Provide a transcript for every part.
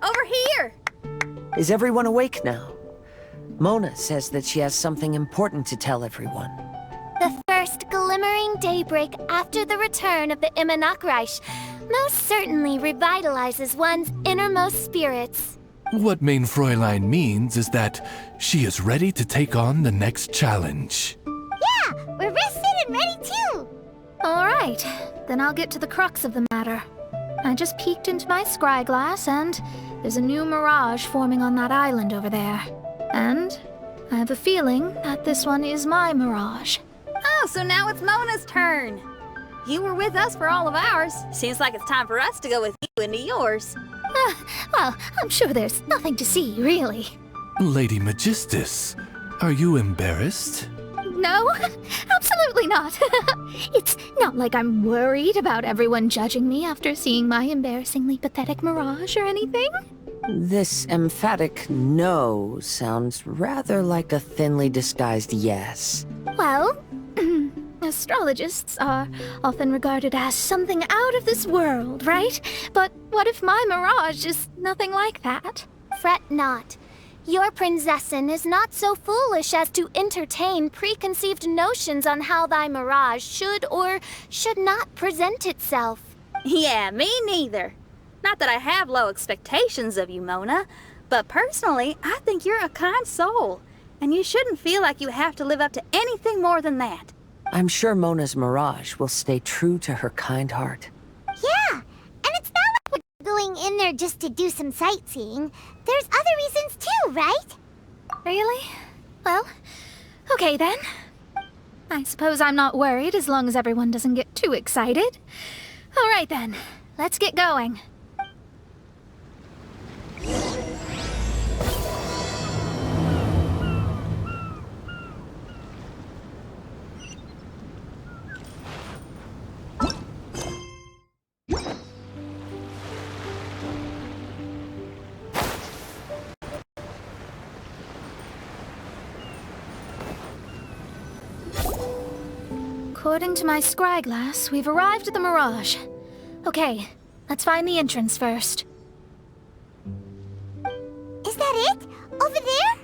over here! Is everyone awake now? Mona says that she has something important to tell everyone. The first glimmering daybreak after the return of the Immonachreich most certainly revitalizes one's innermost spirits. What Main Fräulein means is that she is ready to take on the next challenge. Yeah, we're rested and ready too! Alright, then I'll get to the crux of the matter. I just peeked into my scry glass and there's a new mirage forming on that island over there. And I have a feeling that this one is my mirage. Oh, so now it's Mona's turn. You were with us for all of ours. Seems like it's time for us to go with you into yours. Well, I'm sure there's nothing to see, really. Lady Magistus, are you embarrassed? No, absolutely not. It's not like I'm worried about everyone judging me after seeing my embarrassingly pathetic mirage or anything. This emphatic no sounds rather like a thinly disguised yes. Well, astrologists are often regarded as something out of this world, right? But what if my mirage is nothing like that? Fret not. Your prinzessin is not so foolish as to entertain preconceived notions on how thy mirage should or should not present itself. Yeah, me neither. Not that I have low expectations of you, Mona, but personally, I think you're a kind soul, and you shouldn't feel like you have to live up to anything more than that. I'm sure Mona's mirage will stay true to her kind heart. Yeah, and it's not like we're going in there just to do some sightseeing. There's other reasons too, right? Really? Well, okay then. I suppose I'm not worried as long as everyone doesn't get too excited. Alright then, let's get going. According to my scry glass, we've arrived at the Mirage. Okay, let's find the entrance first. Is that it? Over there?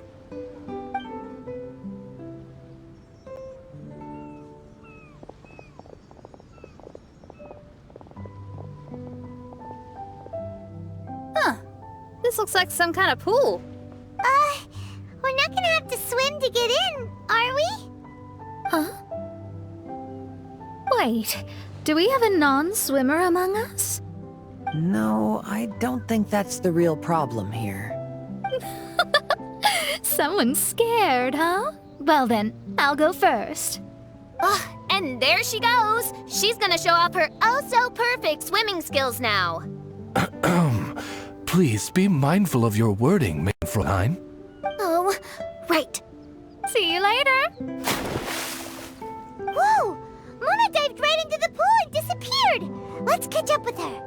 Huh. This looks like some kind of pool. We're not gonna have to swim to get in, are we? Huh? Wait, do we have a non-swimmer among us? No, I don't think that's the real problem here. Someone's scared, huh? Well then, I'll go first. And there she goes. She's gonna show off her oh-so-perfect swimming skills now. Please be mindful of your wording, Main Fräulein. Oh, right. See you later! Whoa! Mona dived right into the pool and disappeared! Let's catch up with her.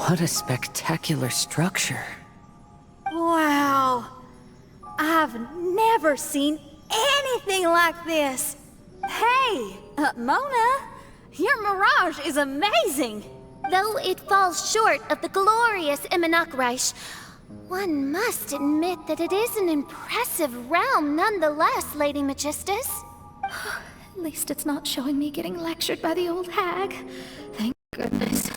What a spectacular structure. Wow. I've never seen anything like this. Hey, Mona, your mirage is amazing. Though it falls short of the glorious Immonachreich, one must admit that it is an impressive realm nonetheless, Lady Magistus. At least it's not showing me getting lectured by the old hag. Thank goodness.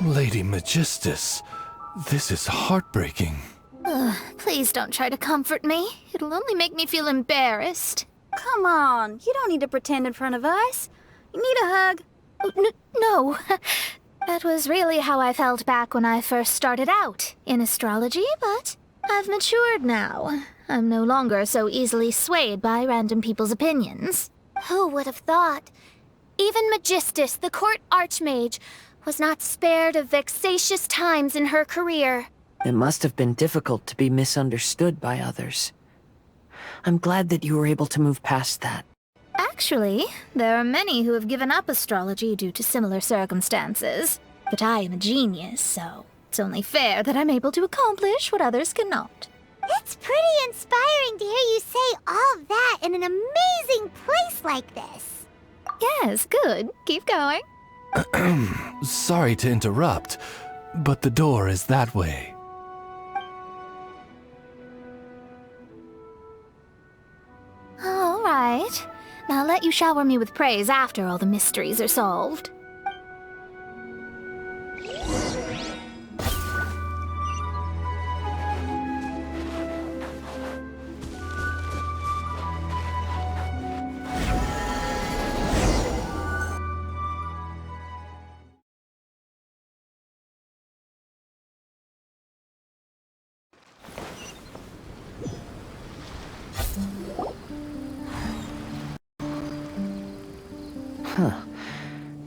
Lady Magistus, this is heartbreaking. Please don't try to comfort me. It'll only make me feel embarrassed. Come on, you don't need to pretend in front of us. You need a hug. No. That was really how I felt back when I first started out in astrology, but I've matured now. I'm no longer so easily swayed by random people's opinions. Who would have thought? Even Magistus, the court archmage, was not spared of vexatious times in her career. It must have been difficult to be misunderstood by others. I'm glad that you were able to move past that. Actually, there are many who have given up astrology due to similar circumstances. But I am a genius, so it's only fair that I'm able to accomplish what others cannot. It's pretty inspiring to hear you say all that in an amazing place like this. Yes, good. Keep going. Sorry to interrupt, but the door is that way. All right. Now let you shower me with praise after all the mysteries are solved.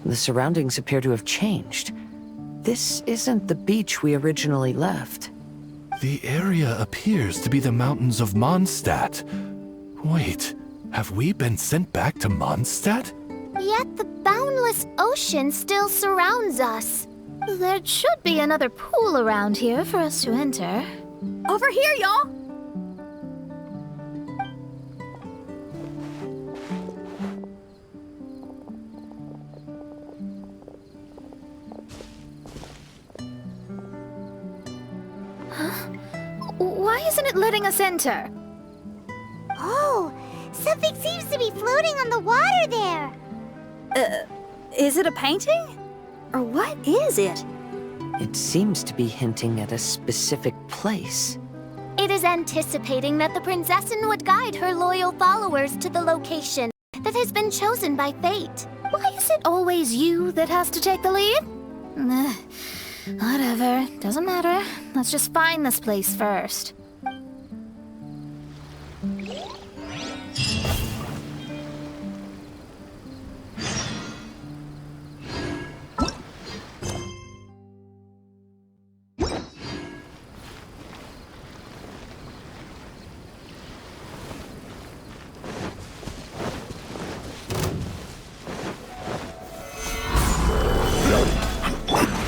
The surroundings appear to have changed. This isn't the beach we originally left. The area appears to be the mountains of Mondstadt. Wait, have we been sent back to Mondstadt? Yet the boundless ocean still surrounds us. There should be another pool around here for us to enter. Over here, y'all. Why isn't it letting us enter? Oh, something seems to be floating on the water there. Is it a painting? Or what is it? It seems to be hinting at a specific place. It is anticipating that the princessin would guide her loyal followers to the location that has been chosen by fate. Why is it always you that has to take the lead? Whatever, doesn't matter. Let's just find this place first.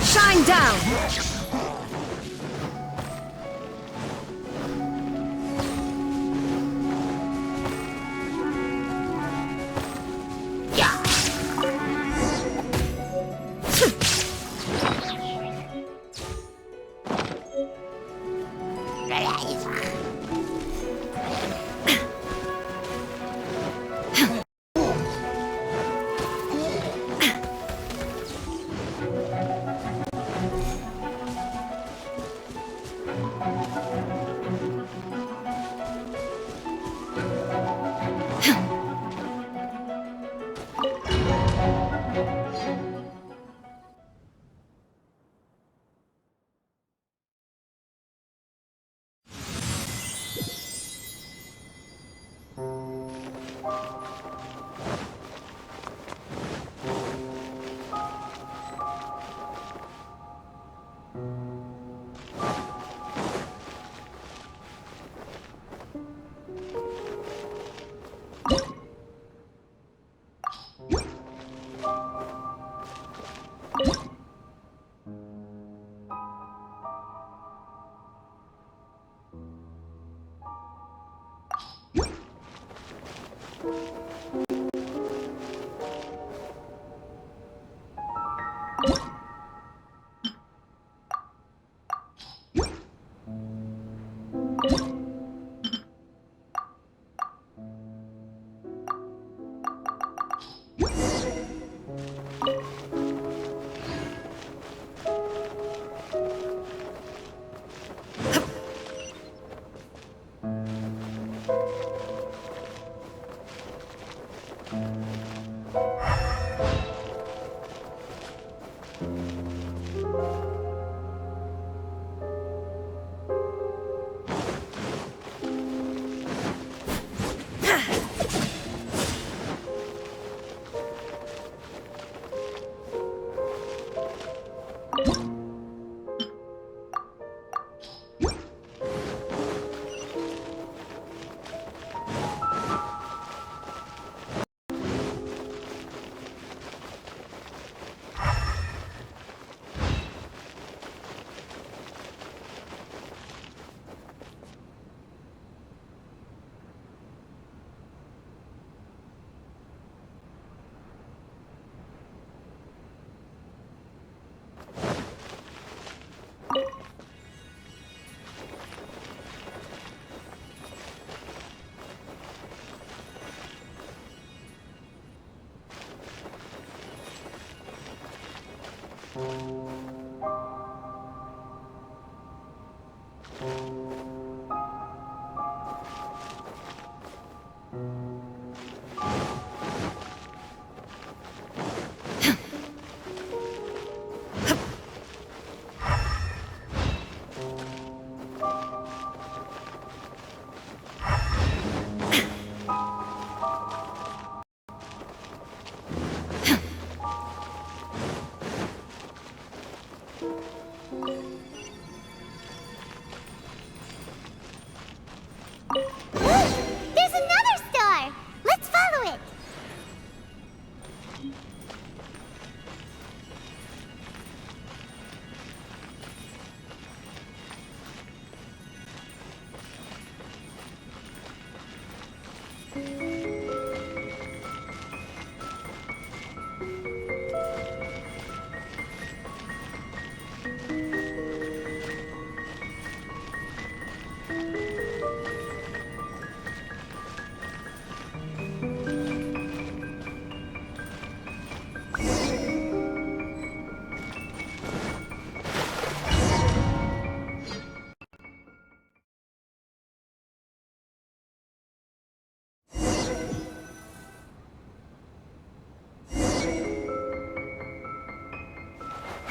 Shine down! There's another star! Let's follow it!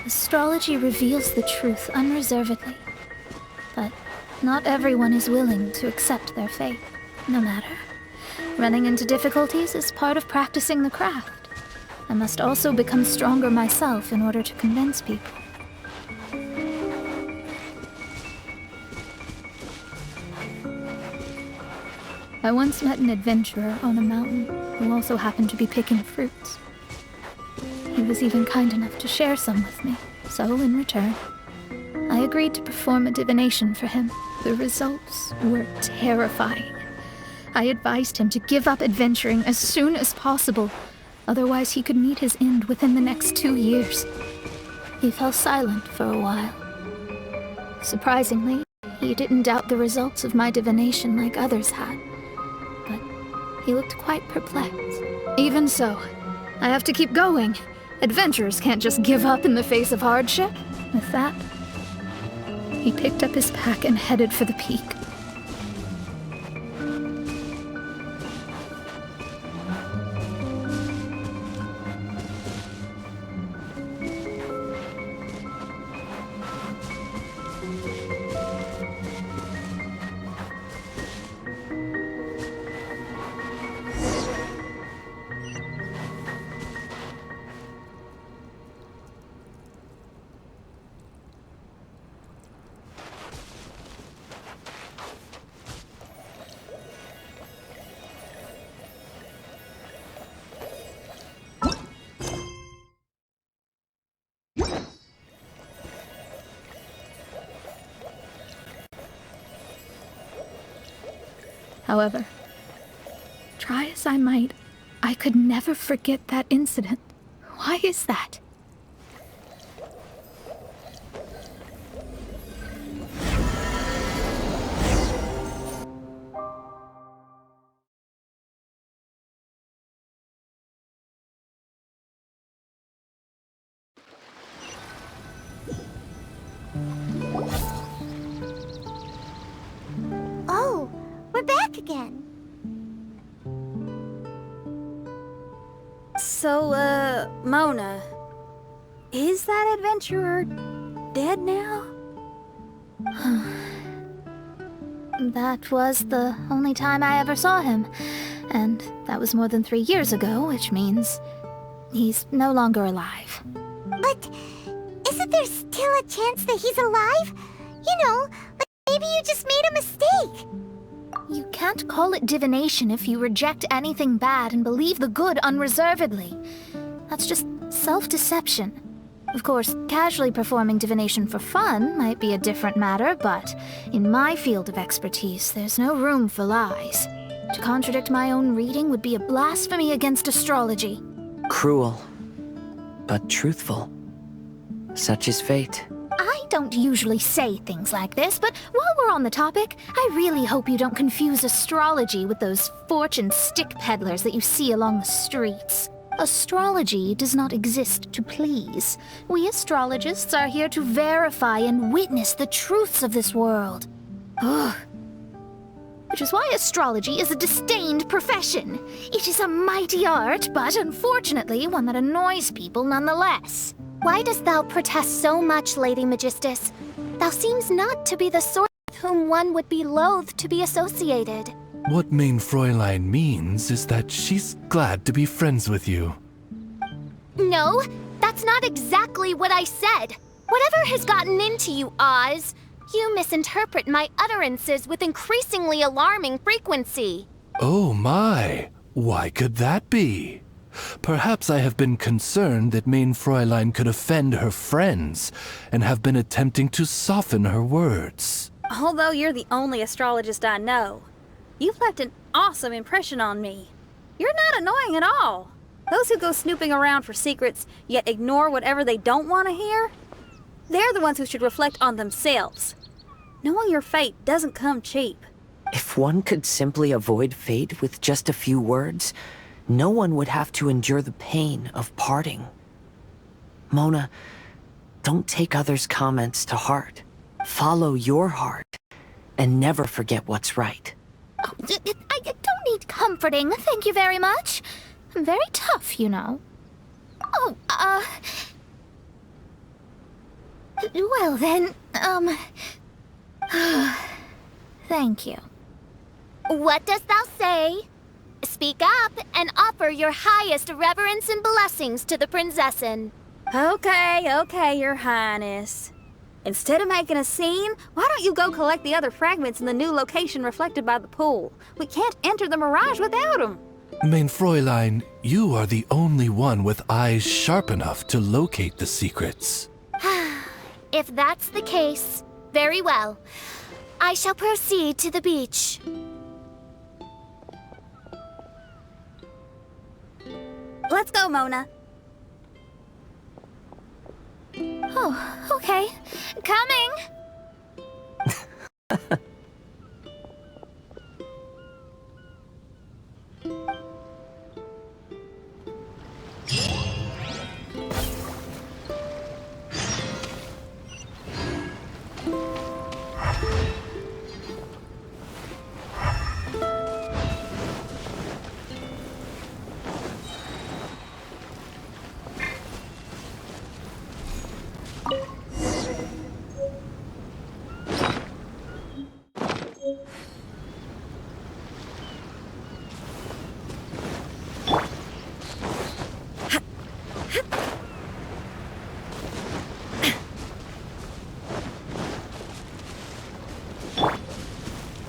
Astrology reveals the truth unreservedly. But not everyone is willing to accept their fate, no matter. Running into difficulties is part of practicing the craft. I must also become stronger myself in order to convince people. I once met an adventurer on a mountain who also happened to be picking fruits. He was even kind enough to share some with me, so in return, I agreed to perform a divination for him. The results were terrifying. I advised him to give up adventuring as soon as possible, otherwise he could meet his end within the next 2 years. He fell silent for a while. Surprisingly, he didn't doubt the results of my divination like others had, but he looked quite perplexed. Even so, I have to keep going. Adventurers can't just give up in the face of hardship. With that, he picked up his pack and headed for the peak. However, try as I might, I could never forget that incident. Why is that? Oh, we're back again. So, Mona, is that adventurer dead now? That was the only time I ever saw him, and that was more than 3 years ago, which means he's no longer alive. But isn't there still a chance that he's alive? You know, like maybe you just made a mistake. You can't call it divination if you reject anything bad and believe the good unreservedly. That's just self-deception. Of course, casually performing divination for fun might be a different matter, but in my field of expertise, there's no room for lies. To contradict my own reading would be a blasphemy against astrology. Cruel, but truthful. Such is fate. I don't usually say things like this, but while we're on the topic, I really hope you don't confuse astrology with those fortune stick peddlers that you see along the streets. Astrology does not exist to please. We astrologists are here to verify and witness the truths of this world. Ugh. Which is why astrology is a disdained profession. It is a mighty art, but unfortunately one that annoys people nonetheless. Why dost thou protest so much, Lady Magistus? Thou seems not to be the sort with whom one would be loath to be associated. What Main Fräulein means is that she's glad to be friends with you. No, that's not exactly what I said. Whatever has gotten into you, Oz? You misinterpret my utterances with increasingly alarming frequency. Oh my, why could that be? Perhaps I have been concerned that Main Fräulein could offend her friends and have been attempting to soften her words. Although you're the only astrologist I know, you've left an awesome impression on me. You're not annoying at all. Those who go snooping around for secrets, yet ignore whatever they don't want to hear, they're the ones who should reflect on themselves. Knowing your fate doesn't come cheap. If one could simply avoid fate with just a few words, no one would have to endure the pain of parting. Mona, don't take others' comments to heart. Follow your heart, and never forget what's right. Oh, I don't need comforting, thank you very much. I'm very tough, you know. Oh, well then, thank you. What dost thou say? Speak up and offer your highest reverence and blessings to the Prinzessin. Okay, Your Highness. Instead of making a scene, why don't you go collect the other fragments in the new location reflected by the pool? We can't enter the Mirage without them. Main Fräulein, you are the only one with eyes sharp enough to locate the secrets. If that's the case, very well. I shall proceed to the beach. Let's go, Mona. Oh, okay. Coming!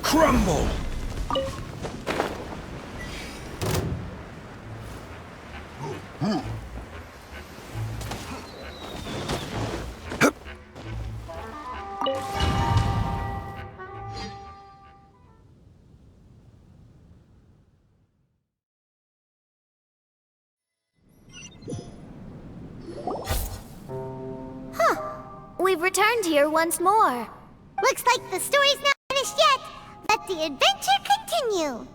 Crumble! We've returned here once more. Looks like the story's not finished yet. Let the adventure continue.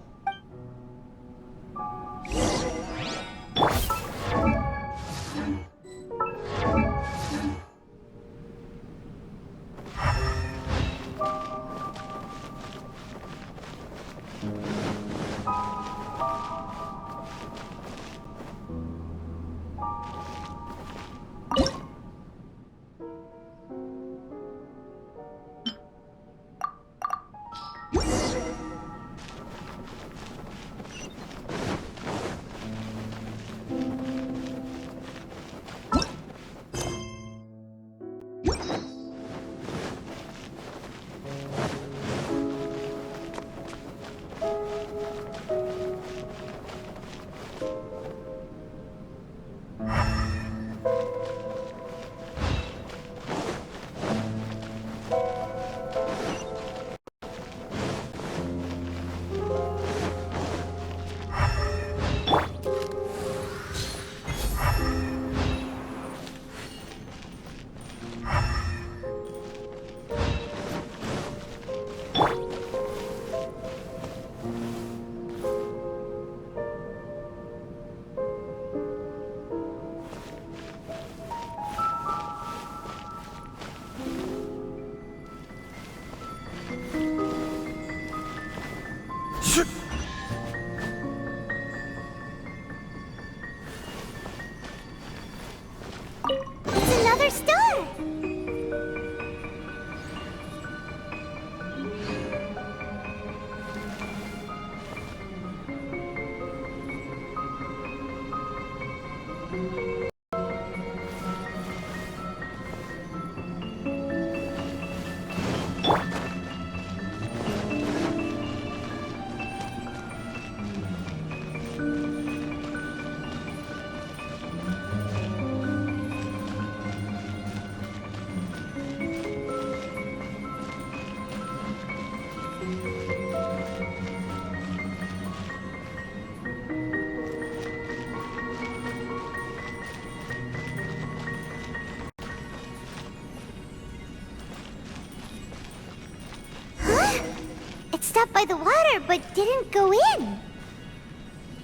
It stopped by the water, but didn't go in.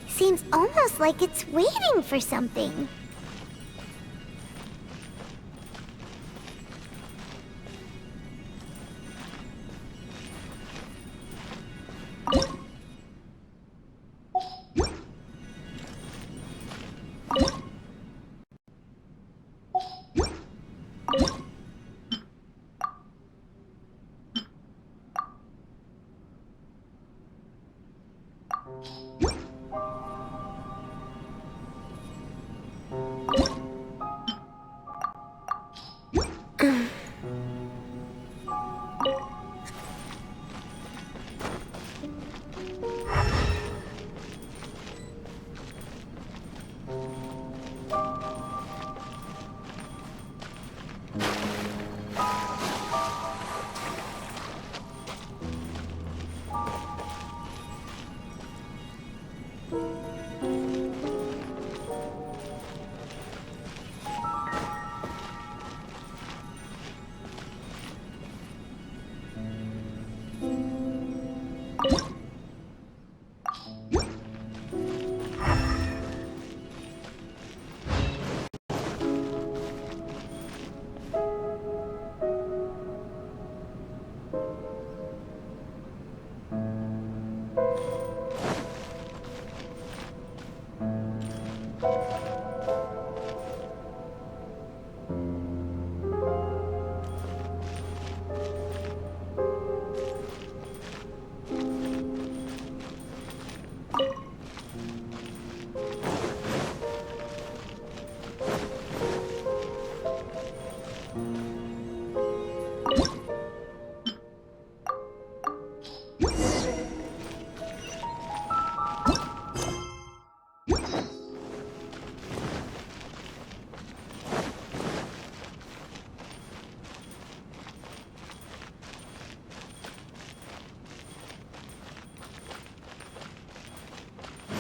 Seems almost like it's waiting for something.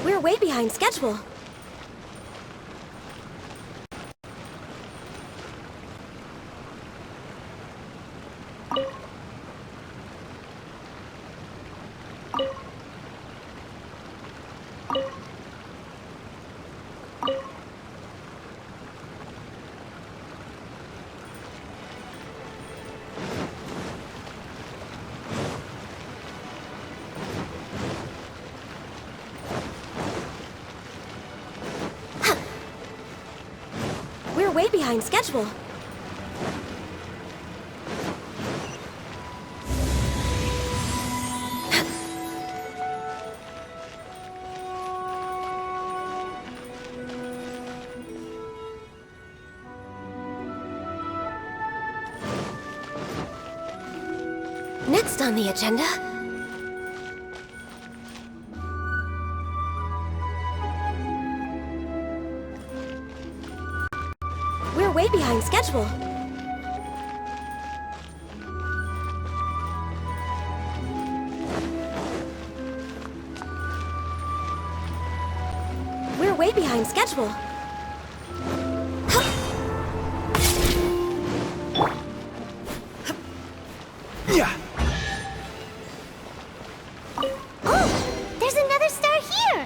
We're way behind schedule. We're way behind schedule. Next on the agenda... We're way behind schedule. We're way behind schedule. Yeah. Oh, there's another star here!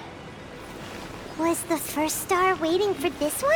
Was the first star waiting for this one?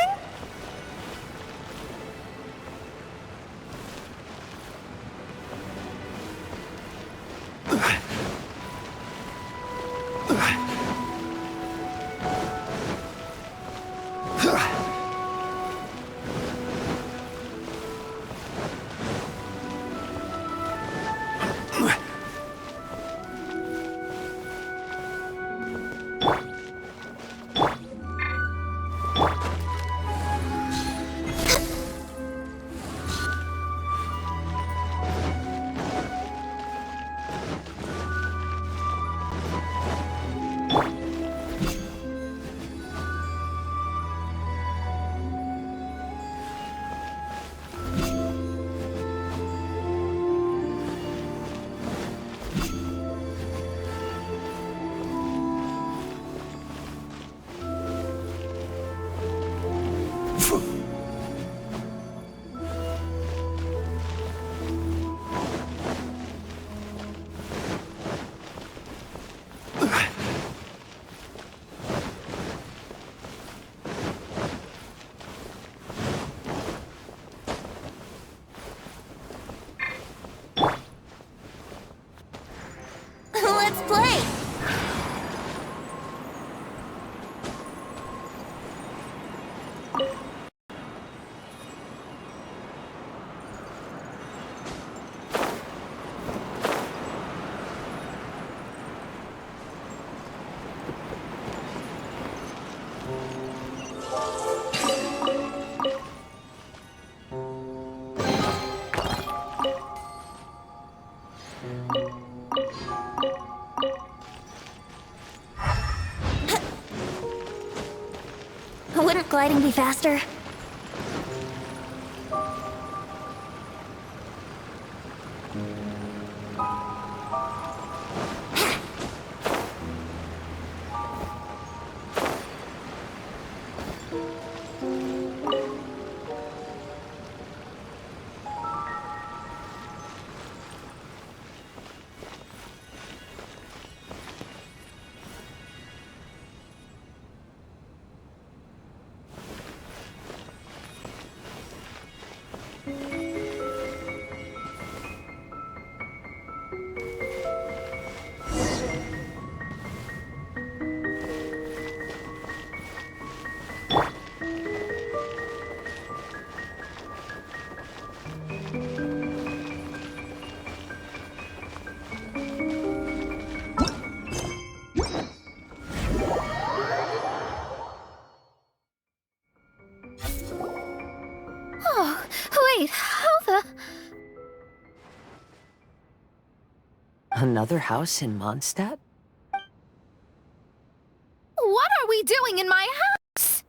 Wouldn't gliding be faster? Wait, how the... Another house in Mondstadt? What are we doing in my house?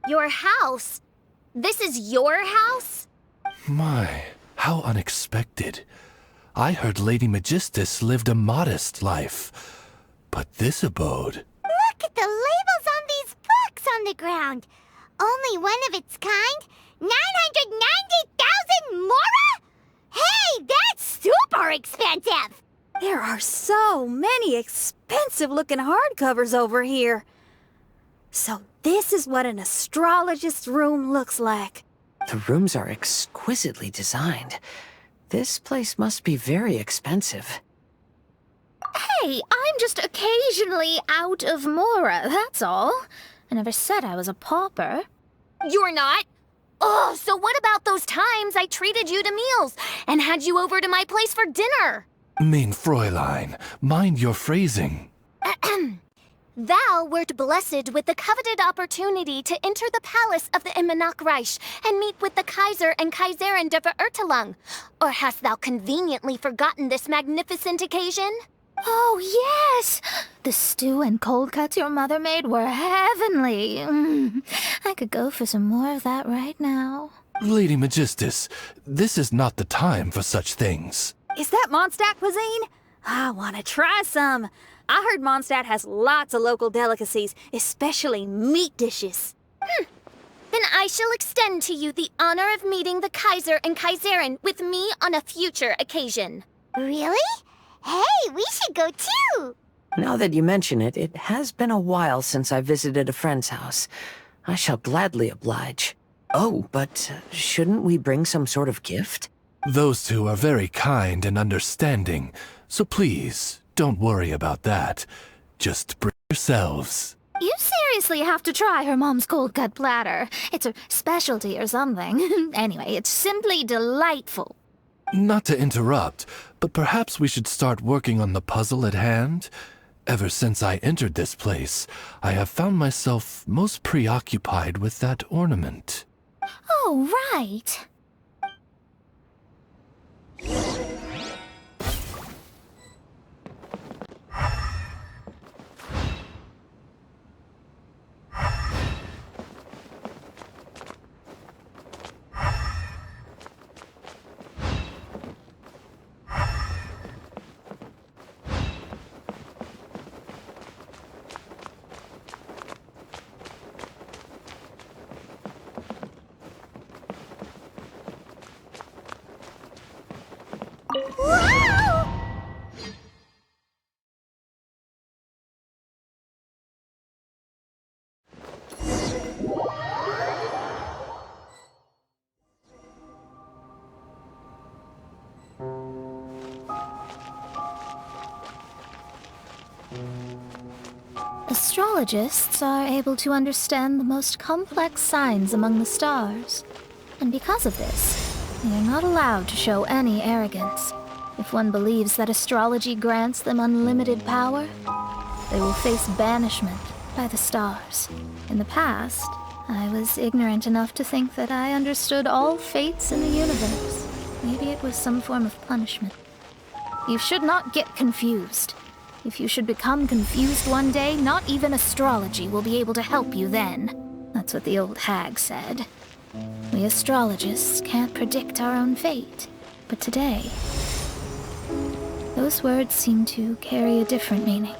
Your house? This is your house? My, how unexpected. I heard Lady Magistus lived a modest life. But this abode... Look at the labels on these books on the ground. Only one of its kind? 990,000 mora? Hey, that's super expensive! There are so many expensive-looking hardcovers over here. So this is what an astrologist's room looks like. The rooms are exquisitely designed. This place must be very expensive. Hey, I'm just occasionally out of mora, that's all. I never said I was a pauper. You're not? Oh, so what about those times I treated you to meals and had you over to my place for dinner? Mein Fräulein, mind your phrasing. Thou wert blessed with the coveted opportunity to enter the palace of the Immanok Reich and meet with the Kaiser and Kaiserin der Verurteilung. Or hast thou conveniently forgotten this magnificent occasion? Oh, yes! The stew and cold cuts your mother made were heavenly. I could go for some more of that right now. Lady Magistus, this is not the time for such things. Is that Mondstadt cuisine? I want to try some. I heard Mondstadt has lots of local delicacies, especially meat dishes. Then I shall extend to you the honor of meeting the Kaiser and Kaiserin with me on a future occasion. Really? Hey, we should go too! Now that you mention it, it has been a while since I visited a friend's house. I shall gladly oblige. Oh, but shouldn't we bring some sort of gift? Those two are very kind and understanding, so please, don't worry about that. Just bring yourselves. You seriously have to try her mom's cold cut platter. It's her specialty or something. Anyway, it's simply delightful. Not to interrupt, but perhaps we should start working on the puzzle at hand? Ever since I entered this place, I have found myself most preoccupied with that ornament. Oh, right. Astrologists are able to understand the most complex signs among the stars. And because of this, they are not allowed to show any arrogance. If one believes that astrology grants them unlimited power, they will face banishment by the stars. In the past, I was ignorant enough to think that I understood all fates in the universe. Maybe it was some form of punishment. You should not get confused. If you should become confused one day, not even astrology will be able to help you then. That's what the old hag said. We astrologists can't predict our own fate. But today, those words seem to carry a different meaning.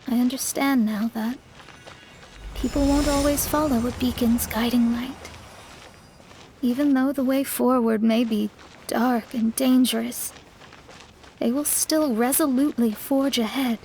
I understand now that people won't always follow a beacon's guiding light. Even though the way forward may be dark and dangerous, they will still resolutely forge ahead.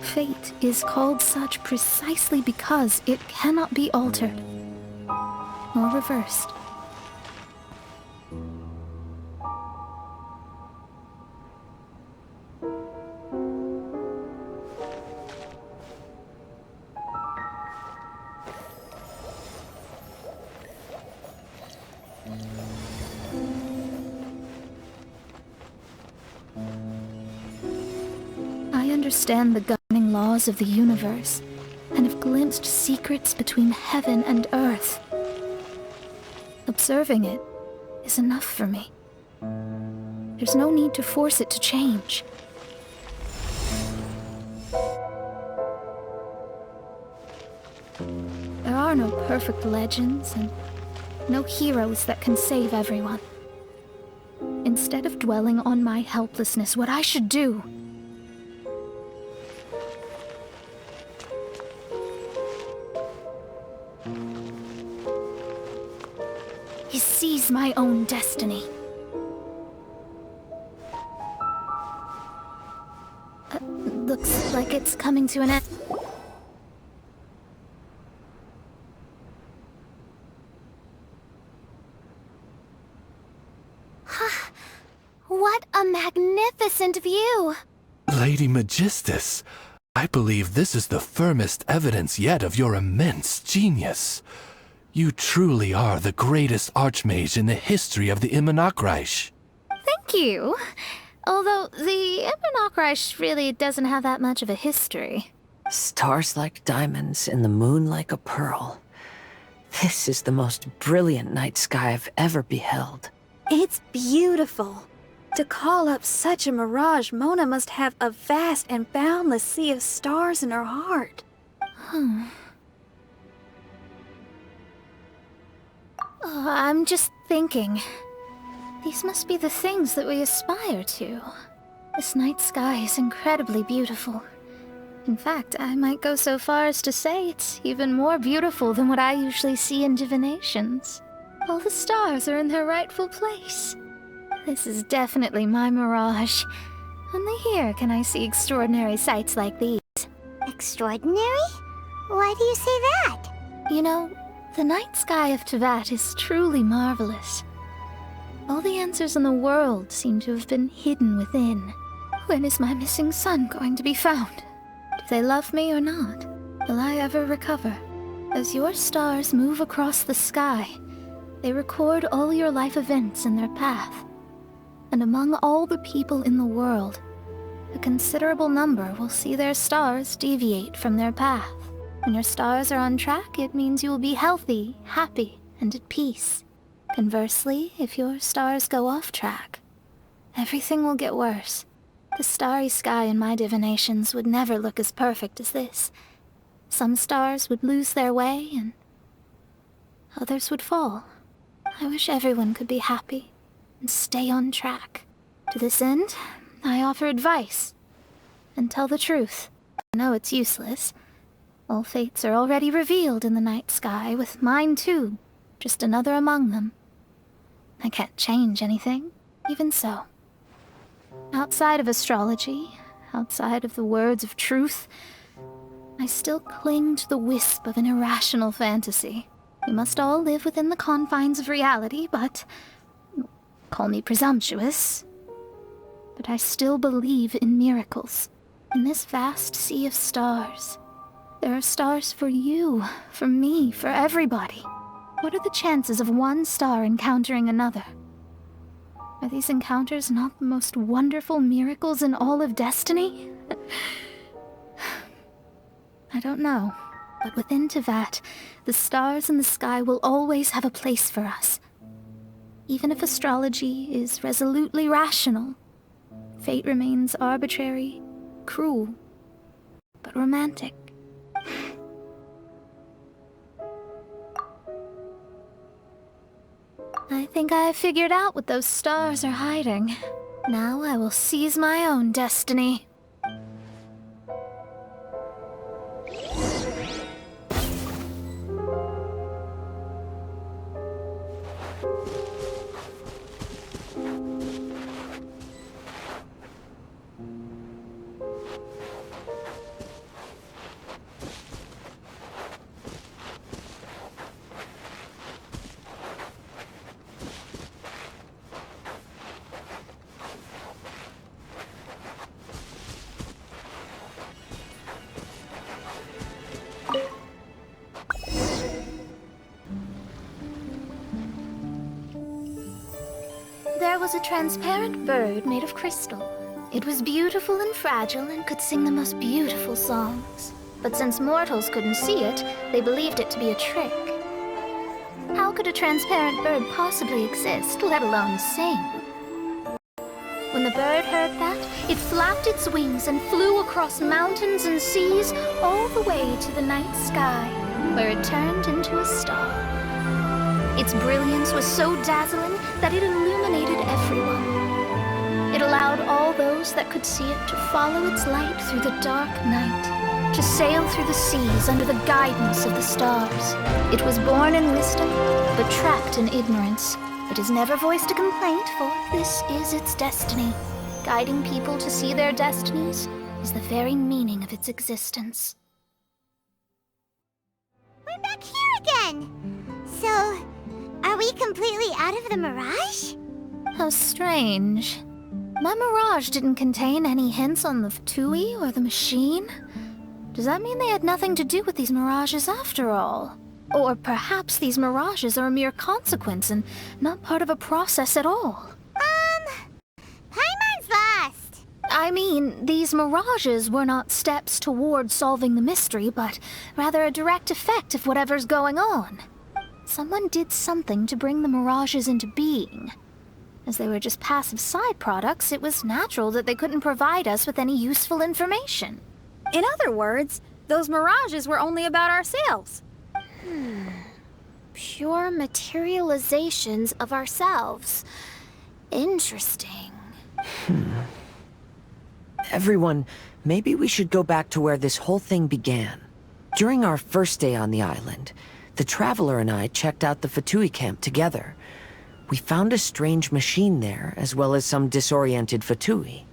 Fate is called such precisely because it cannot be altered or reversed. I understand the governing laws of the universe, and have glimpsed secrets between heaven and earth. Observing it is enough for me. There's no need to force it to change. There are no perfect legends, and no heroes that can save everyone. Instead of dwelling on my helplessness, what I should do is seize my own destiny. Looks like it's coming to an end. What a magnificent view! Lady Magistus, I believe this is the firmest evidence yet of your immense genius. You truly are the greatest archmage in the history of the Immunokreich. Thank you. Although the Immunokreich really doesn't have that much of a history. Stars like diamonds and the moon like a pearl. This is the most brilliant night sky I've ever beheld. It's beautiful. To call up such a mirage, Mona must have a vast and boundless sea of stars in her heart. I'm just thinking. These must be the things that we aspire to. This night sky is incredibly beautiful. In fact, I might go so far as to say it's even more beautiful than what I usually see in divinations. All the stars are in their rightful place. This is definitely my mirage. Only here can I see extraordinary sights like these. Extraordinary? Why do you say that? You know, the night sky of Tevat is truly marvelous. All the answers in the world seem to have been hidden within. When is my missing son going to be found? Do they love me or not? Will I ever recover? As your stars move across the sky, they record all your life events in their path. And among all the people in the world, a considerable number will see their stars deviate from their path. When your stars are on track, it means you will be healthy, happy, and at peace. Conversely, if your stars go off track, everything will get worse. The starry sky in my divinations would never look as perfect as this. Some stars would lose their way, and others would fall. I wish everyone could be happy and stay on track. To this end, I offer advice and tell the truth. I know it's useless. All fates are already revealed in the night sky, with mine too, just another among them. I can't change anything, even so. Outside of astrology, outside of the words of truth, I still cling to the wisp of an irrational fantasy. We must all live within the confines of reality, but... call me presumptuous. But I still believe in miracles. In this vast sea of stars, there are stars for you, for me, for everybody. What are the chances of one star encountering another? Are these encounters not the most wonderful miracles in all of destiny? I don't know, but within Tevat, the stars in the sky will always have a place for us. Even if astrology is resolutely rational, fate remains arbitrary, cruel, but romantic. I think I have figured out what those stars are hiding. Now I will seize my own destiny. There was a transparent bird made of crystal. It was beautiful and fragile and could sing the most beautiful songs. But since mortals couldn't see it, they believed it to be a trick. How could a transparent bird possibly exist, let alone sing? When the bird heard that, it flapped its wings and flew across mountains and seas all the way to the night sky, where it turned into a star. Its brilliance was so dazzling that it illuminated everyone. It allowed all those that could see it to follow its light through the dark night, to sail through the seas under the guidance of the stars. It was born in wisdom, but trapped in ignorance. It has never voiced a complaint, for this is its destiny. Guiding people to see their destinies is the very meaning of its existence. We're back here again! So, are we completely out of the mirage? How strange. My mirage didn't contain any hints on the Fatui or the machine. Does that mean they had nothing to do with these mirages after all? Or perhaps these mirages are a mere consequence and not part of a process at all? Paimon's lost! I mean, these mirages were not steps toward solving the mystery, but rather a direct effect of whatever's going on. Someone did something to bring the mirages into being. As they were just passive side products, it was natural that they couldn't provide us with any useful information. In other words, those mirages were only about ourselves. Pure materializations of ourselves. Interesting. Everyone, maybe we should go back to where this whole thing began. During our first day on the island, the Traveler and I checked out the Fatui camp together. We found a strange machine there, as well as some disoriented Fatui.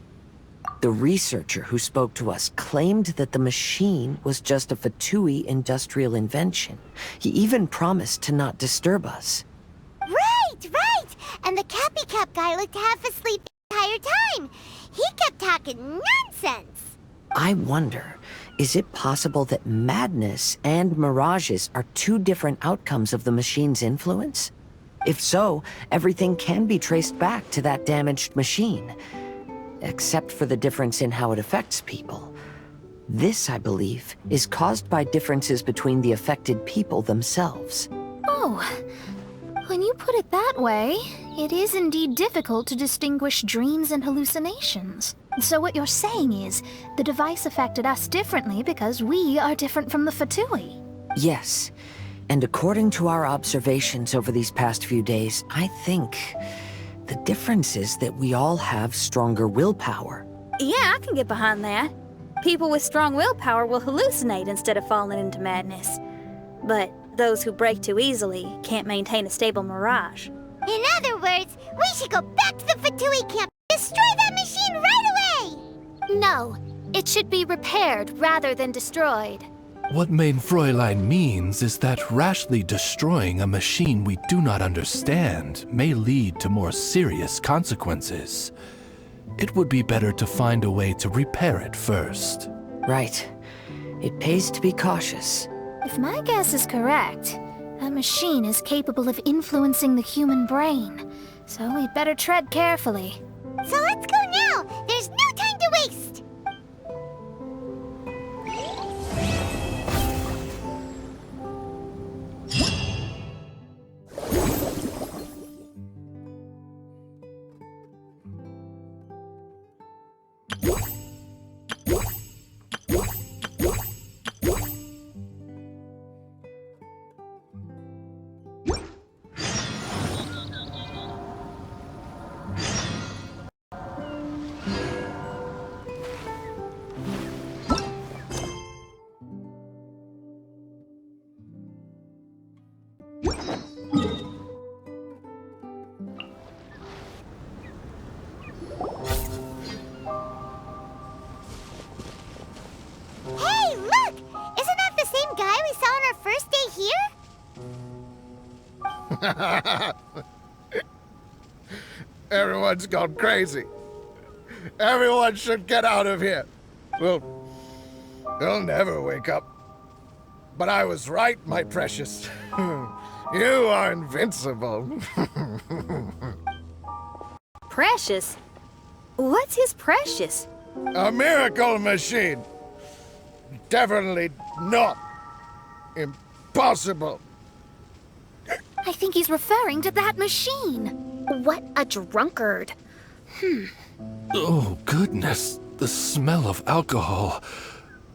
The researcher who spoke to us claimed that the machine was just a Fatui industrial invention. He even promised to not disturb us. Right! And the Cappy Cap guy looked half asleep the entire time. He kept talking nonsense. I wonder, is it possible that madness and mirages are two different outcomes of the machine's influence? If so, everything can be traced back to that damaged machine, except for the difference in how it affects people. This, I believe, is caused by differences between the affected people themselves. Oh, when you put it that way, it is indeed difficult to distinguish dreams and hallucinations. So what you're saying is, the device affected us differently because we are different from the Fatui. Yes, and according to our observations over these past few days, I think the difference is that we all have stronger willpower. Yeah, I can get behind that. People with strong willpower will hallucinate instead of falling into madness. But those who break too easily can't maintain a stable mirage. In other words, we should go back to the Fatui camp. Destroy that machine right away! No, it should be repaired rather than destroyed. What Main Fräulein means is that rashly destroying a machine we do not understand may lead to more serious consequences. It would be better to find a way to repair it first. Right. It pays to be cautious. If my guess is correct, that machine is capable of influencing the human brain. So we'd better tread carefully. So let's go now! There's no time to waste! Hey, look! Isn't that the same guy we saw on our first day here? Everyone's gone crazy. Everyone should get out of here. We'll never wake up. But I was right, my precious. You are invincible. Precious? What's his precious? A miracle machine. Definitely not impossible. I think he's referring to that machine. What a drunkard. Oh, goodness. The smell of alcohol.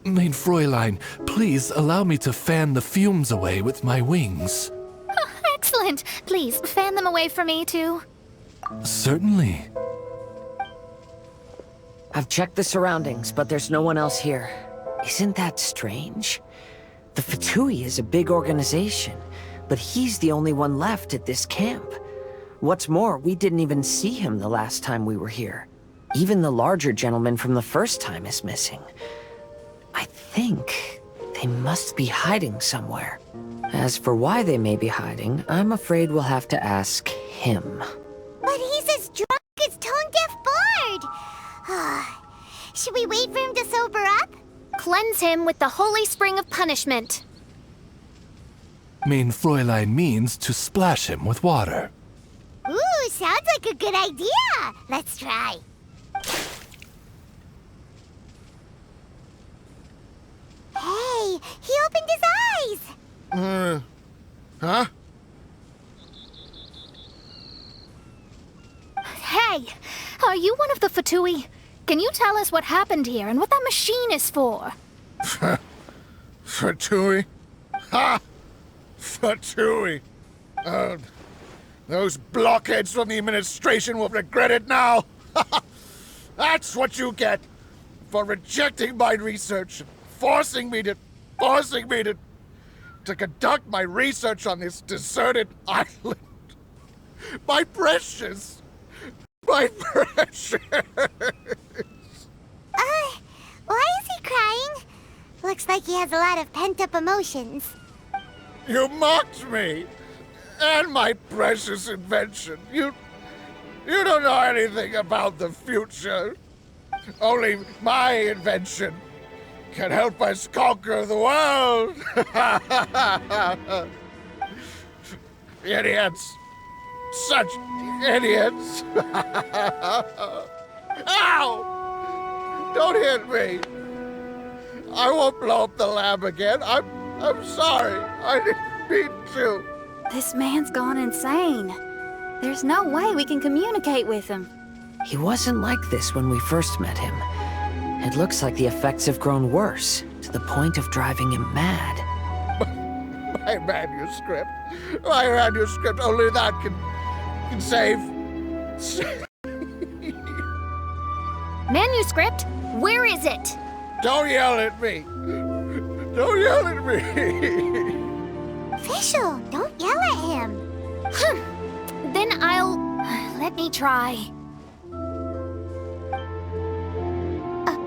Main Fräulein, please allow me to fan the fumes away with my wings. Excellent. Please, fan them away for me, too. Certainly. I've checked the surroundings, but there's no one else here. Isn't that strange? The Fatui is a big organization, but he's the only one left at this camp. What's more, we didn't even see him the last time we were here. Even the larger gentleman from the first time is missing. I think they must be hiding somewhere. As for why they may be hiding, I'm afraid we'll have to ask him. But he's as drunk as tone-deaf Bard! Should we wait for him to sober up? Cleanse him with the holy spring of punishment. Main Fräulein means to splash him with water. Ooh, sounds like a good idea! Let's try. Hey, he opened his eyes! Huh? Hey, are you one of the Fatui? Can you tell us what happened here and what that machine is for? Fatui? Ha! Fatui! Those blockheads from the administration will regret it now! That's what you get for rejecting my research and forcing me to conduct my research on this deserted island. My precious! My precious! Why is he crying? Looks like he has a lot of pent-up emotions. You mocked me! And my precious invention. You don't know anything about the future. Only my invention can help us conquer the world. Idiots. Such idiots. Ow! Don't hit me. I won't blow up the lab again. I'm sorry. I didn't mean to. This man's gone insane. There's no way we can communicate with him. He wasn't like this when we first met him. It looks like the effects have grown worse, to the point of driving him mad. My manuscript. My manuscript. Only that can save. Manuscript? Where is it? Don't yell at me. Don't yell at me. Official, don't yell at him. Then Let me try.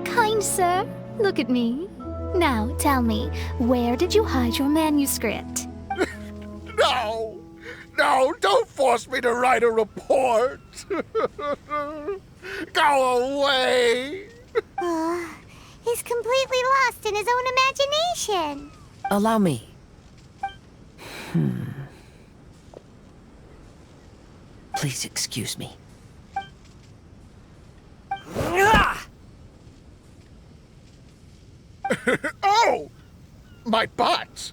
Kind sir, look at me. Now tell me, where did you hide your manuscript? No. No, don't force me to write a report. Go away. He's completely lost in his own imagination. Allow me. Please excuse me. Oh! My butt!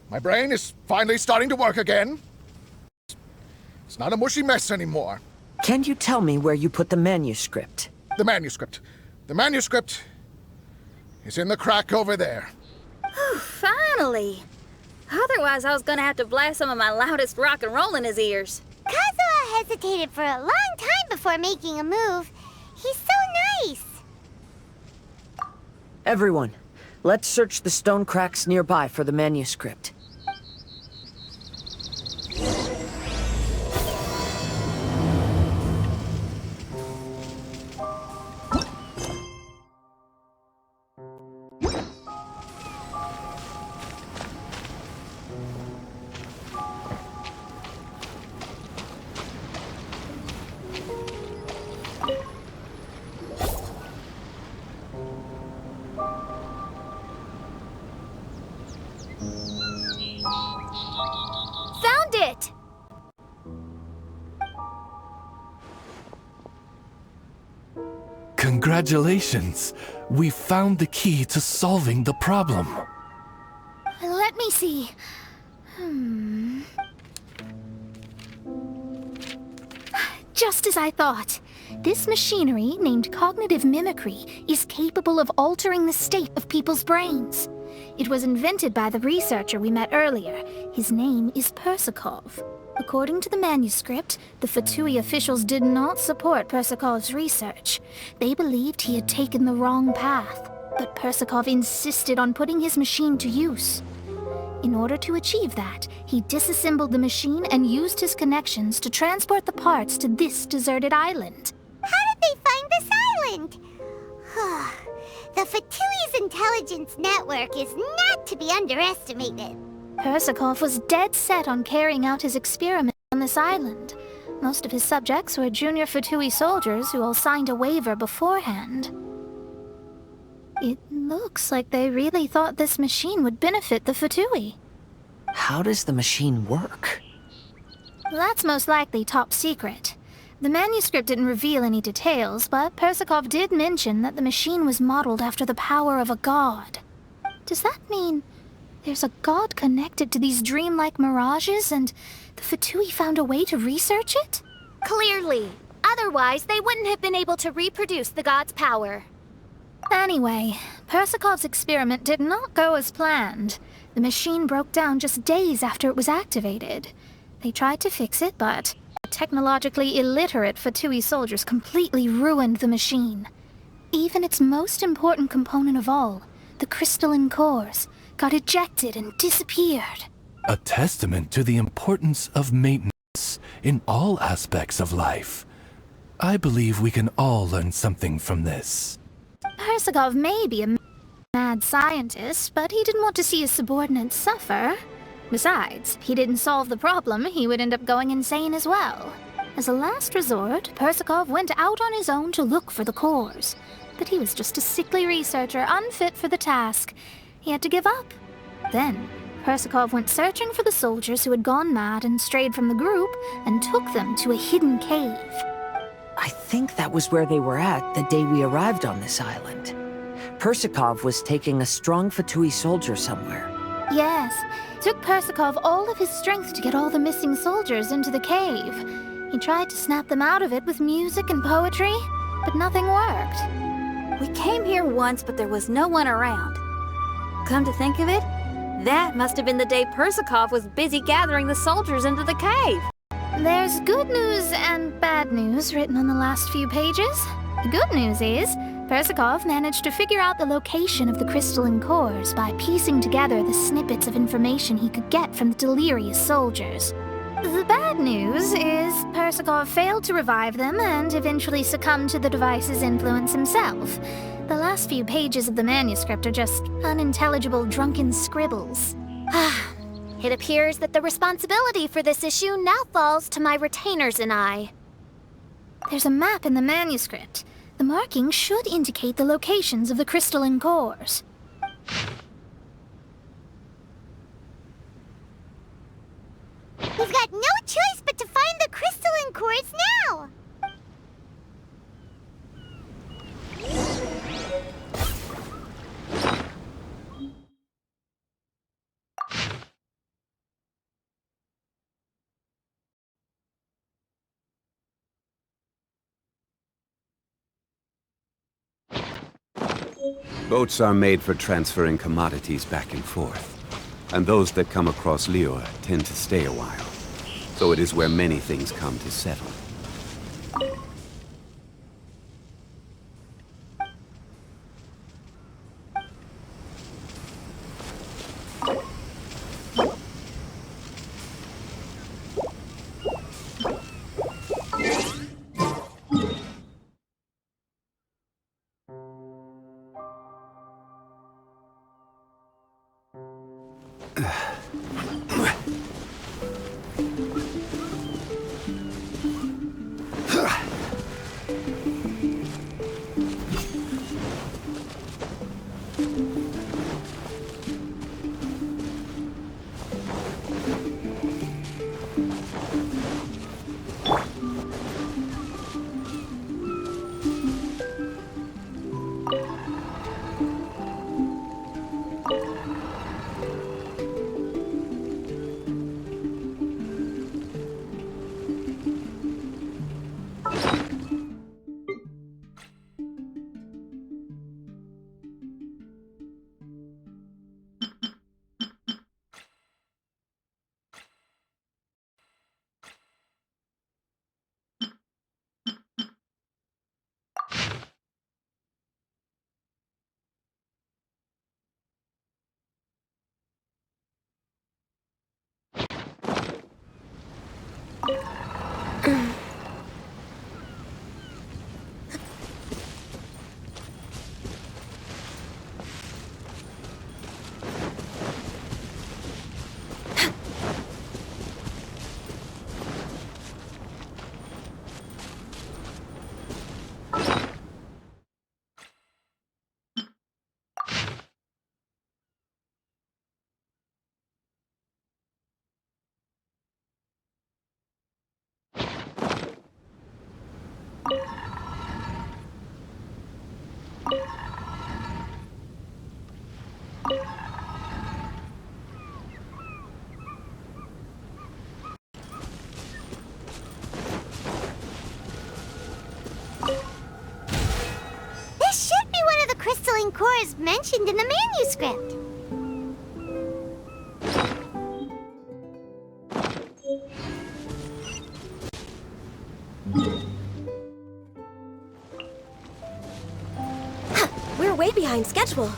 My brain is finally starting to work again. It's not a mushy mess anymore. Can you tell me where you put the manuscript? The manuscript. The manuscript is in the crack over there. Finally. Otherwise, I was gonna have to blast some of my loudest rock and roll in his ears. Kazuha hesitated for a long time before making a move. He's so nice. Everyone, let's search the stone cracks nearby for the manuscript. found it! Congratulations! We found the key to solving the problem. Let me see. Just as I thought. This machinery, named cognitive mimicry, is capable of altering the state of people's brains. It was invented by the researcher we met earlier. His name is Persakov. According to the manuscript, the Fatui officials did not support Persakov's research. They believed he had taken the wrong path, but Persakov insisted on putting his machine to use. In order to achieve that, he disassembled the machine and used his connections to transport the parts to this deserted island. How did they find this island? The Fatui's intelligence network is not to be underestimated. Persakov was dead set on carrying out his experiment on this island. Most of his subjects were junior Fatui soldiers who all signed a waiver beforehand. It looks like they really thought this machine would benefit the Fatui. How does the machine work? That's most likely top secret. The manuscript didn't reveal any details, but Persakov did mention that the machine was modeled after the power of a god. Does that mean there's a god connected to these dreamlike mirages, and the Fatui found a way to research it? Clearly. Otherwise, they wouldn't have been able to reproduce the god's power. Anyway, Persakov's experiment did not go as planned. The machine broke down just days after it was activated. They tried to fix it, but technologically illiterate Fatui soldiers completely ruined the machine. Even its most important component of all, the crystalline cores, got ejected and disappeared. A testament to the importance of maintenance in all aspects of life. I believe we can all learn something from this. Persakov may be a mad scientist, but he didn't want to see his subordinates suffer. Besides, if he didn't solve the problem, he would end up going insane as well. As a last resort, Persakov went out on his own to look for the cores. But he was just a sickly researcher, unfit for the task. He had to give up. Then, Persakov went searching for the soldiers who had gone mad and strayed from the group, and took them to a hidden cave. I think that was where they were at the day we arrived on this island. Persakov was taking a strong Fatui soldier somewhere. Yes, it took Persikov all of his strength to get all the missing soldiers into the cave. He tried to snap them out of it with music and poetry, but nothing worked. We came here once, but there was no one around. Come to think of it, that must have been the day Persikov was busy gathering the soldiers into the cave. There's good news and bad news written on the last few pages. The good news is, Persikov managed to figure out the location of the crystalline cores by piecing together the snippets of information he could get from the delirious soldiers. The bad news is Persikov failed to revive them and eventually succumbed to the device's influence himself. The last few pages of the manuscript are just unintelligible drunken scribbles. It appears that the responsibility for this issue now falls to my retainers and I. There's a map in the manuscript. The markings should indicate the locations of the crystalline cores. We've got no choice but to find the crystalline cores now! Boats are made for transferring commodities back and forth. And those that come across Lior tend to stay a while. So it is where many things come to settle. This should be one of the crystalline cores mentioned in the manuscript. We're way behind schedule.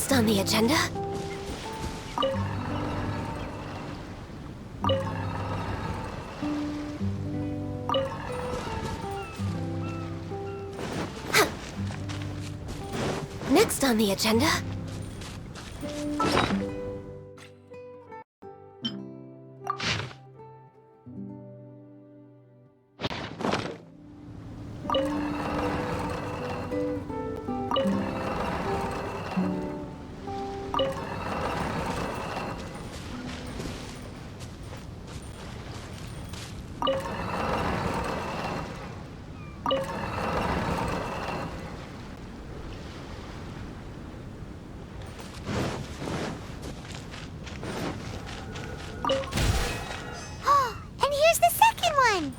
Next on the agenda? Next on the agenda? And here's the second one!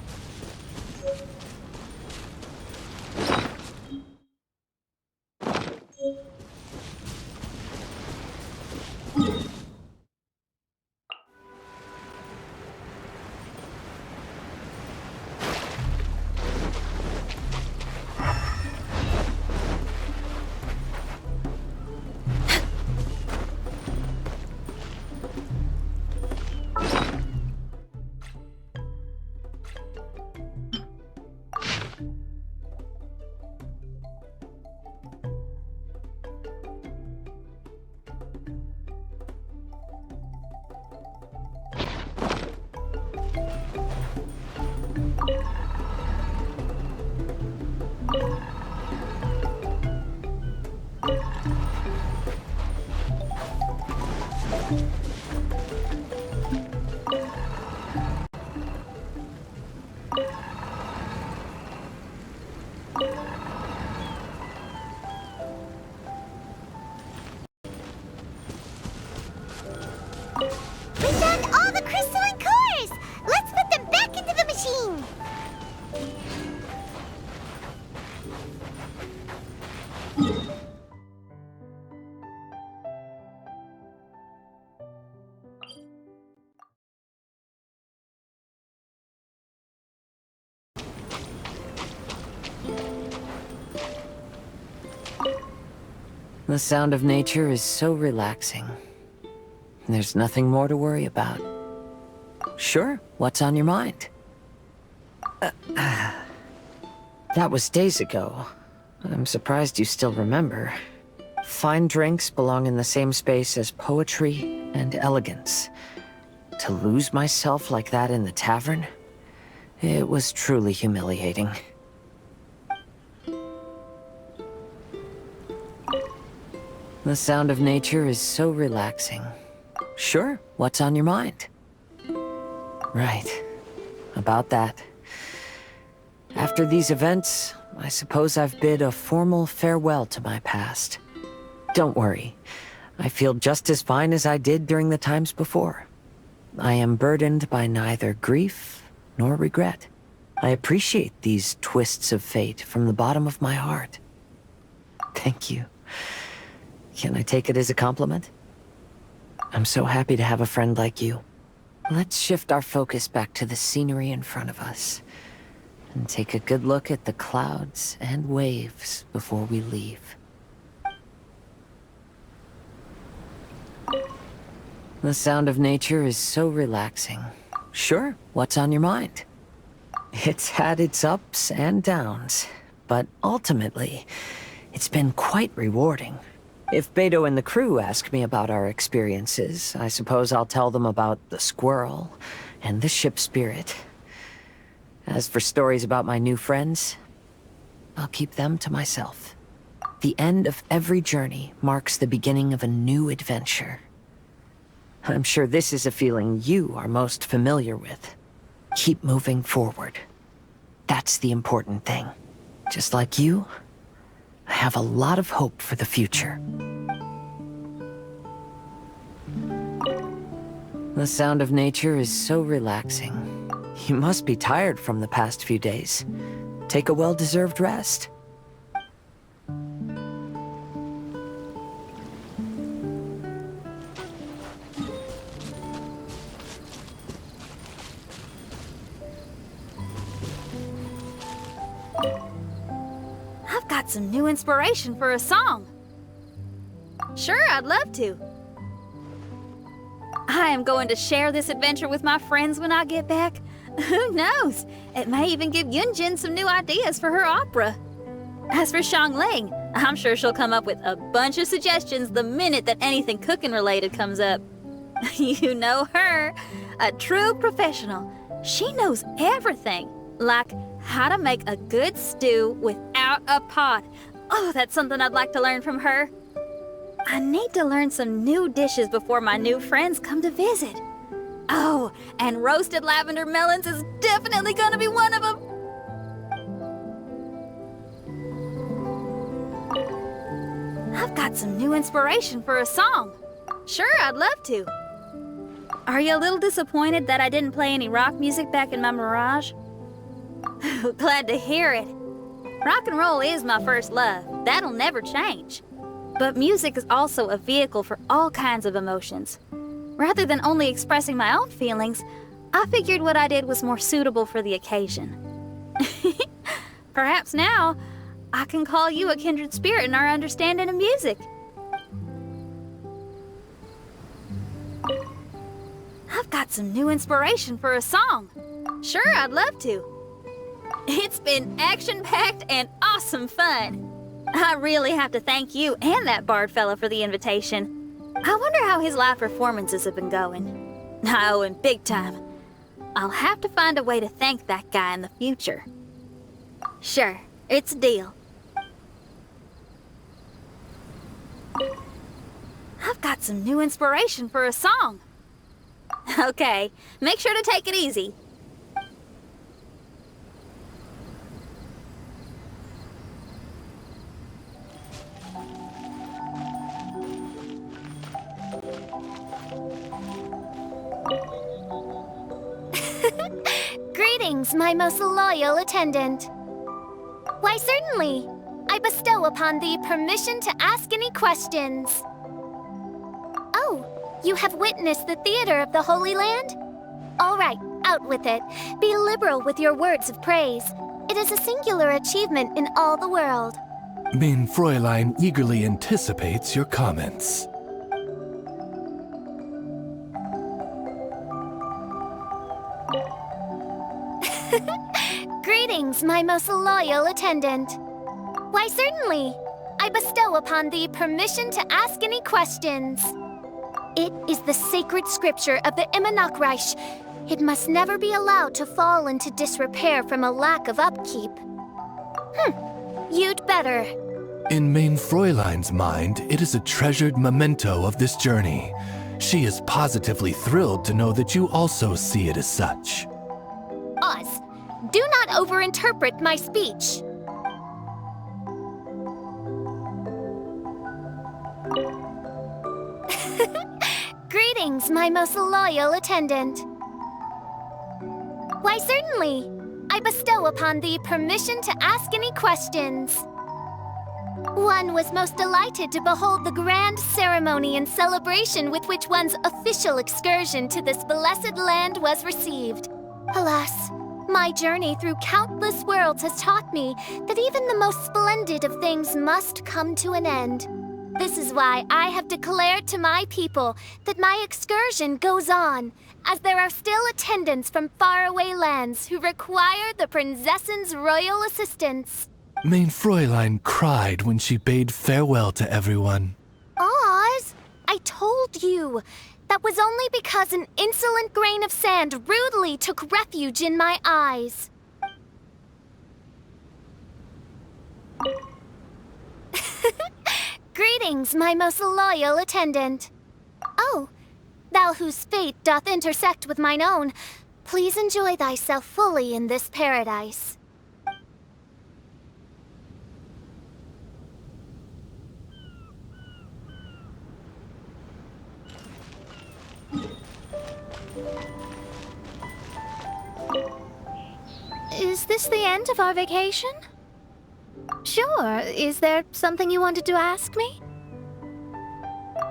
We found all the crystalline cores! Let's put them back into the machine! The sound of nature is so relaxing. There's nothing more to worry about. Sure, what's on your mind? That was days ago. I'm surprised you still remember. Fine drinks belong in the same space as poetry and elegance. To lose myself like that in the tavern? It was truly humiliating. The sound of nature is so relaxing. Sure, what's on your mind? Right, about that. After these events, I suppose I've bid a formal farewell to my past. Don't worry, I feel just as fine as I did during the times before. I am burdened by neither grief nor regret. I appreciate these twists of fate from the bottom of my heart. Thank you. Can I take it as a compliment? I'm so happy to have a friend like you. Let's shift our focus back to the scenery in front of us and take a good look at the clouds and waves before we leave. The sound of nature is so relaxing. Sure, what's on your mind? It's had its ups and downs, but ultimately, it's been quite rewarding. If Beto and the crew ask me about our experiences, I suppose I'll tell them about the squirrel and the ship spirit. As for stories about my new friends, I'll keep them to myself. The end of every journey marks the beginning of a new adventure. I'm sure this is a feeling you are most familiar with. Keep moving forward. That's the important thing. Just like you, I have a lot of hope for the future. The sound of nature is so relaxing. You must be tired from the past few days. Take a well-deserved rest. I've got some new inspiration for a song. Sure, I'd love to. I am going to share this adventure with my friends when I get back. Who knows? It may even give Yunjin some new ideas for her opera. As for Xiangling, I'm sure she'll come up with a bunch of suggestions the minute that anything cooking related comes up. You know her, a true professional. She knows everything, like how to make a good stew without a pot. Oh, that's something I'd like to learn from her. I need to learn some new dishes before my new friends come to visit. Oh, and roasted lavender melons is definitely gonna be one of them. I've got some new inspiration for a song. Sure, I'd love to. Are you a little disappointed that I didn't play any rock music back in my Mirage? Glad to hear it. Rock and roll is my first love. That'll never change. But music is also a vehicle for all kinds of emotions. Rather than only expressing my own feelings, I figured what I did was more suitable for the occasion. Perhaps now, I can call you a kindred spirit in our understanding of music. I've got some new inspiration for a song. Sure, I'd love to. It's been action-packed and awesome fun. I really have to thank you and that bard fella for the invitation. I wonder how his live performances have been going. I owe him big time. I'll have to find a way to thank that guy in the future. Sure, it's a deal. I've got some new inspiration for a song. Okay, make sure to take it easy. Greetings, my most loyal attendant. Why, certainly. I bestow upon thee permission to ask any questions. Oh, you have witnessed the theater of the Holy Land? All right, out with it. Be liberal with your words of praise. It is a singular achievement in all the world. Mein Fräulein eagerly anticipates your comments. Greetings, my most loyal attendant. Why, certainly. I bestow upon thee permission to ask any questions. It is the sacred scripture of the Immanakreich. It must never be allowed to fall into disrepair from a lack of upkeep. You'd better. In Mein Fräulein's mind, it is a treasured memento of this journey. She is positively thrilled to know that you also see it as such. Oz, do not overinterpret my speech. Greetings, my most loyal attendant. Why, certainly. I bestow upon thee permission to ask any questions. One was most delighted to behold the grand ceremony and celebration with which one's official excursion to this blessed land was received. Alas, my journey through countless worlds has taught me that even the most splendid of things must come to an end. This is why I have declared to my people that my excursion goes on, as there are still attendants from faraway lands who require the princess's royal assistance. Mein Fräulein cried when she bade farewell to everyone. Oz, I told you. That was only because an insolent grain of sand rudely took refuge in my eyes. Greetings, my most loyal attendant. Oh, thou whose fate doth intersect with mine own, please enjoy thyself fully in this paradise. Is this the end of our vacation? Sure. Is there something you wanted to ask me?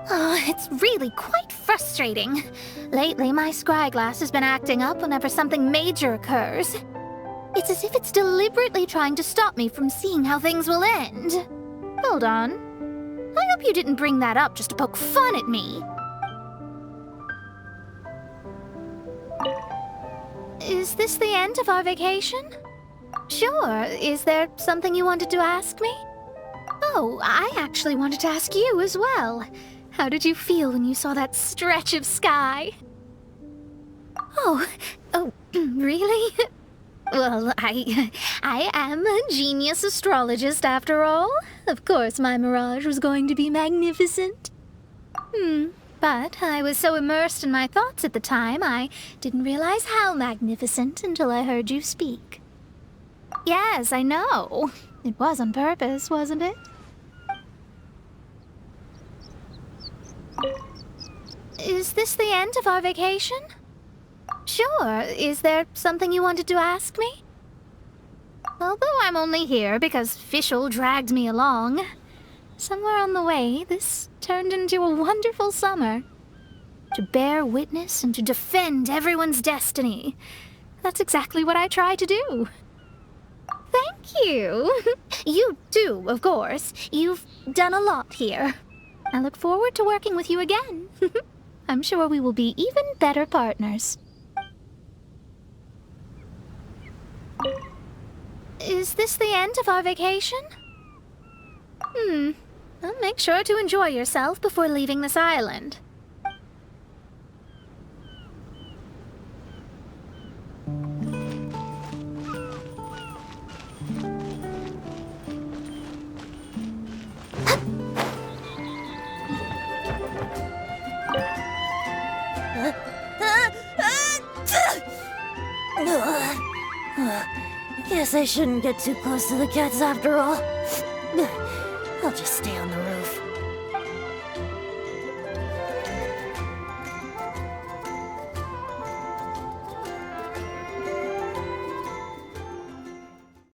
Oh, it's really quite frustrating. Lately, my scryglass has been acting up whenever something major occurs. It's as if it's deliberately trying to stop me from seeing how things will end. Hold on. I hope you didn't bring that up just to poke fun at me. Is this the end of our vacation? Sure. Is there something you wanted to ask me? Oh, I actually wanted to ask you as well. How did you feel when you saw that stretch of sky? Oh, really? Well, I am a genius astrologist after all. Of course my mirage was going to be magnificent. But I was so immersed in my thoughts at the time, I didn't realize how magnificent until I heard you speak. Yes, I know. It was on purpose, wasn't it? Is this the end of our vacation? Sure. Is there something you wanted to ask me? Although I'm only here because Fischl dragged me along, somewhere on the way, this turned into a wonderful summer. To bear witness and to defend everyone's destiny. That's exactly what I try to do. Thank you. You too, of course. You've done a lot here. I look forward to working with you again. I'm sure we will be even better partners. Is this the end of our vacation? Well, make sure to enjoy yourself before leaving this island. Guess I shouldn't get too close to the cats after all. I'll just stay on the roof.